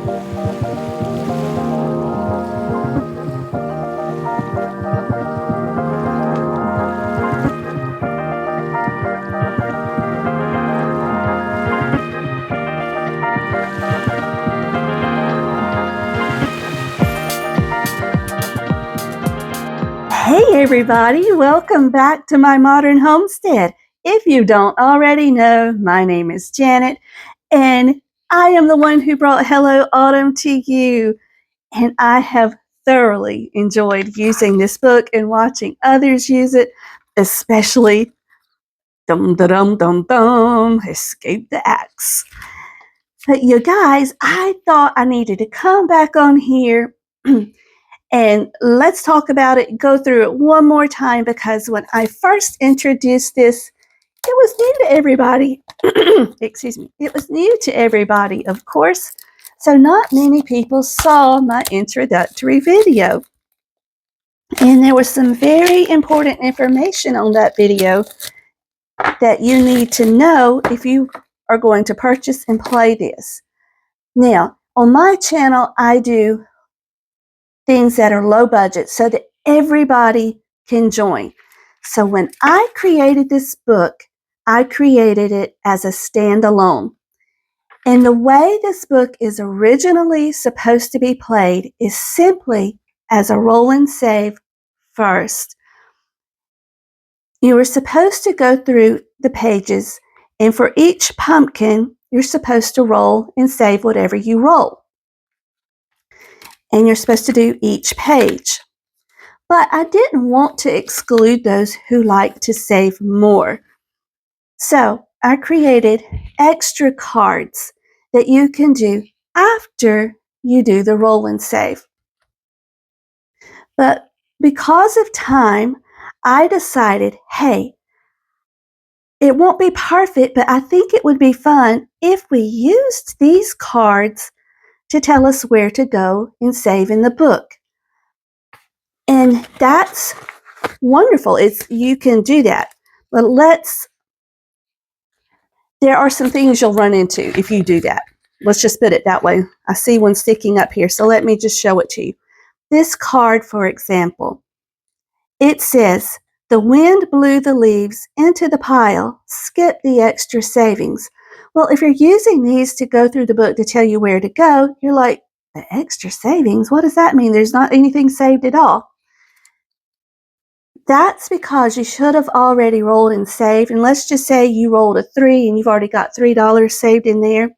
Hey everybody, welcome back to my modern homestead. If you don't already know, my name is Janet, and I am the one who brought Hello Autumn to you. And I have thoroughly enjoyed using this book and watching others use it, especially Dum Da Dum Dum Dum, Escape the Axe. But you guys, I thought I needed to come back on here and let's talk about it, go through it one more time, because when I first introduced this, it was new to everybody. Excuse me. It was new to everybody, of course. So not many people saw my introductory video. And there was some very important information on that video that you need to know if you are going to purchase and play this. Now, on my channel, I do things that are low budget so that everybody can join. So when I created this book, I created it as a standalone. And the way this book is originally supposed to be played is simply as a roll and save first. You are supposed to go through the pages, and for each pumpkin, you're supposed to roll and save whatever you roll. And you're supposed to do each page. But I didn't want to exclude those who like to save more. So I created extra cards that you can do after you do the roll and save. But because of time, I decided, hey, it won't be perfect, but I think it would be fun if we used these cards to tell us where to go and save in the book. And that's wonderful. You can do that. But there are some things you'll run into if you do that. Let's just put it that way. I see one sticking up here, so let me just show it to you. This card, for example, it says, the wind blew the leaves into the pile, skip the extra savings. Well, if you're using these to go through the book to tell you where to go, you're like, the extra savings? What does that mean? There's not anything saved at all. That's because you should have already rolled and saved. And let's just say you rolled a 3 and you've already got $3 saved in there.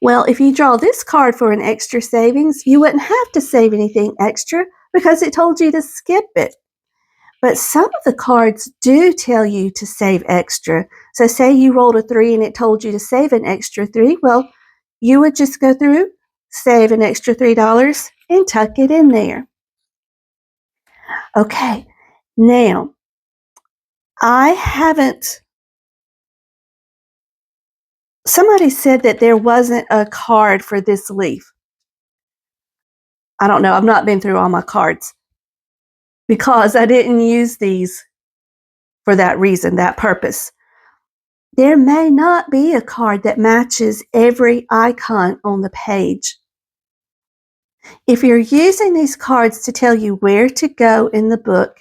Well, if you draw this card for an extra savings, you wouldn't have to save anything extra because it told you to skip it. But some of the cards do tell you to save extra. So say you rolled a 3 and it told you to save an extra 3. Well, you would just go through, save an extra $3 and tuck it in there. Okay, now, somebody said that there wasn't a card for this leaf. I don't know, I've not been through all my cards because I didn't use these for that reason, that purpose. There may not be a card that matches every icon on the page. If you're using these cards to tell you where to go in the book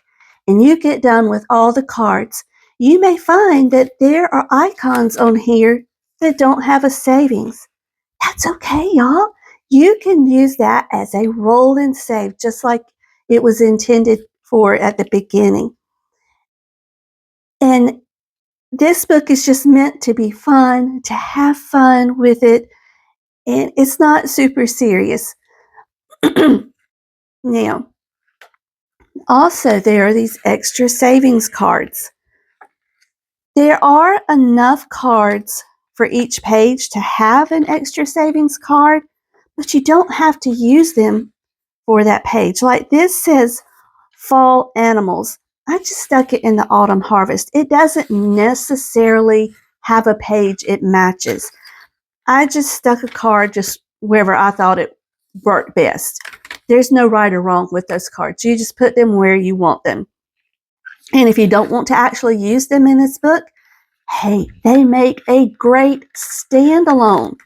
and you get done with all the cards, you may find that there are icons on here that don't have a savings. That's okay, y'all. You can use that as a roll and save, just like it was intended for at the beginning. And this book is just meant to be fun, to have fun with it, and it's not super serious. Now, also there are these extra savings cards. There are enough cards for each page to have an extra savings card, but you don't have to use them for that page. Like this says fall animals. I just stuck it in the autumn harvest. It doesn't necessarily have a page it matches. I just stuck a card just wherever I thought it worked best. There's no right or wrong with those cards. You just put them where you want them. And if you don't want to actually use them in this book, hey, they make a great standalone.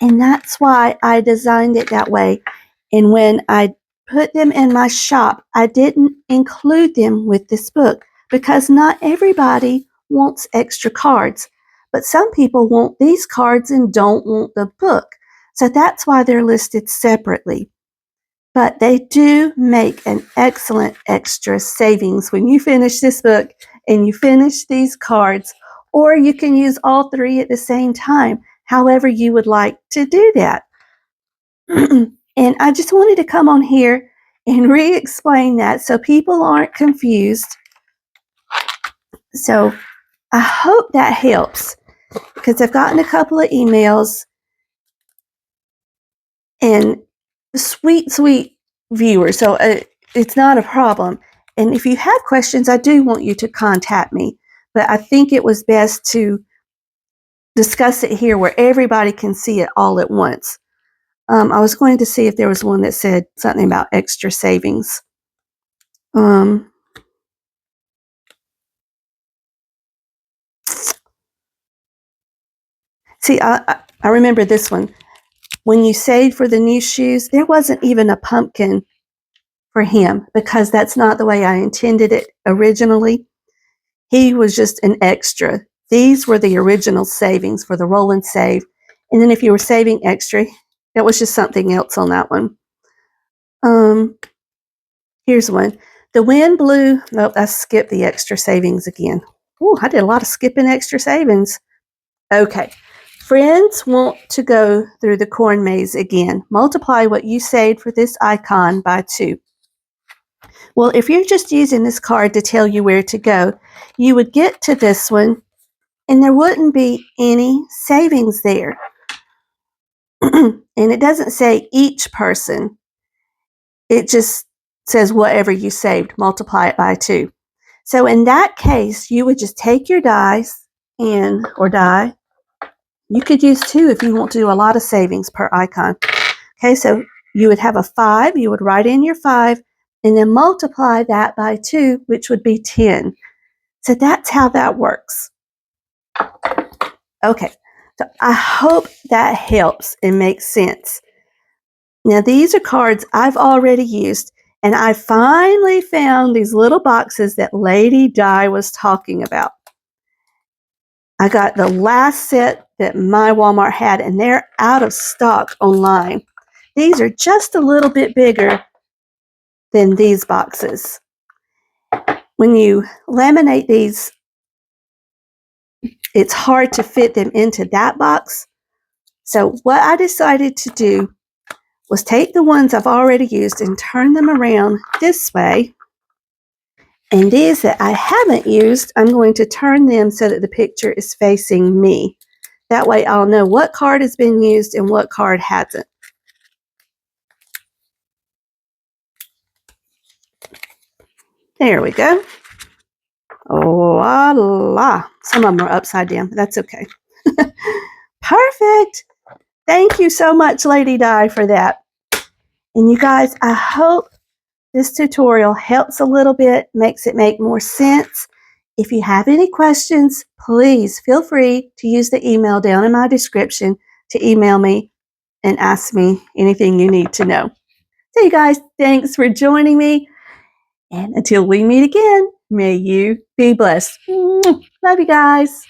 And that's why I designed it that way. And when I put them in my shop, I didn't include them with this book because not everybody wants extra cards. But some people want these cards and don't want the book. So that's why they're listed separately. But they do make an excellent extra savings when you finish this book and you finish these cards, or you can use all three at the same time, however you would like to do that. And I just wanted to come on here and re-explain that so people aren't confused. So I hope that helps because I've gotten a couple of emails and sweet viewers. So it's not a problem. And if you have questions, I do want you to contact me. But I think it was best to discuss it here where everybody can see it all at once. I was going to see if there was one that said something about extra savings. See, I remember this one. When you saved for the new shoes, there wasn't even a pumpkin for him because that's not the way I intended it originally. He was just an extra. These were the original savings for the roll and save. And then if you were saving extra, that was just something else on that one. Here's one. The wind blew. Nope, I skipped the extra savings again. Oh, I did a lot of skipping extra savings. Okay. Friends want to go through the corn maze again. Multiply what you saved for this icon by 2. Well, if you're just using this card to tell you where to go, you would get to this one and there wouldn't be any savings there. And it doesn't say each person. It just says whatever you saved, multiply it by 2. So in that case, you would just take your dice or die. You could use 2 if you want to do a lot of savings per icon. Okay, so you would have a 5. You would write in your 5 and then multiply that by 2, which would be 10. So that's how that works. Okay, so I hope that helps and makes sense. Now, these are cards I've already used, and I finally found these little boxes that Lady Di was talking about. I got the last set that my Walmart had, and they're out of stock online. These are just a little bit bigger than these boxes. When you laminate these, it's hard to fit them into that box. So what I decided to do was take the ones I've already used and turn them around this way. And these that I haven't used, I'm going to turn them so that the picture is facing me. That way I'll know what card has been used and what card hasn't. There we go. Voila. Some of them are upside down, but that's okay. Perfect. Thank you so much, Lady Di, for that. And you guys, I hope this tutorial helps a little bit, makes it make more sense. If you have any questions, please feel free to use the email down in my description to email me and ask me anything you need to know. So you guys, thanks for joining me. And until we meet again, may you be blessed. Love you guys.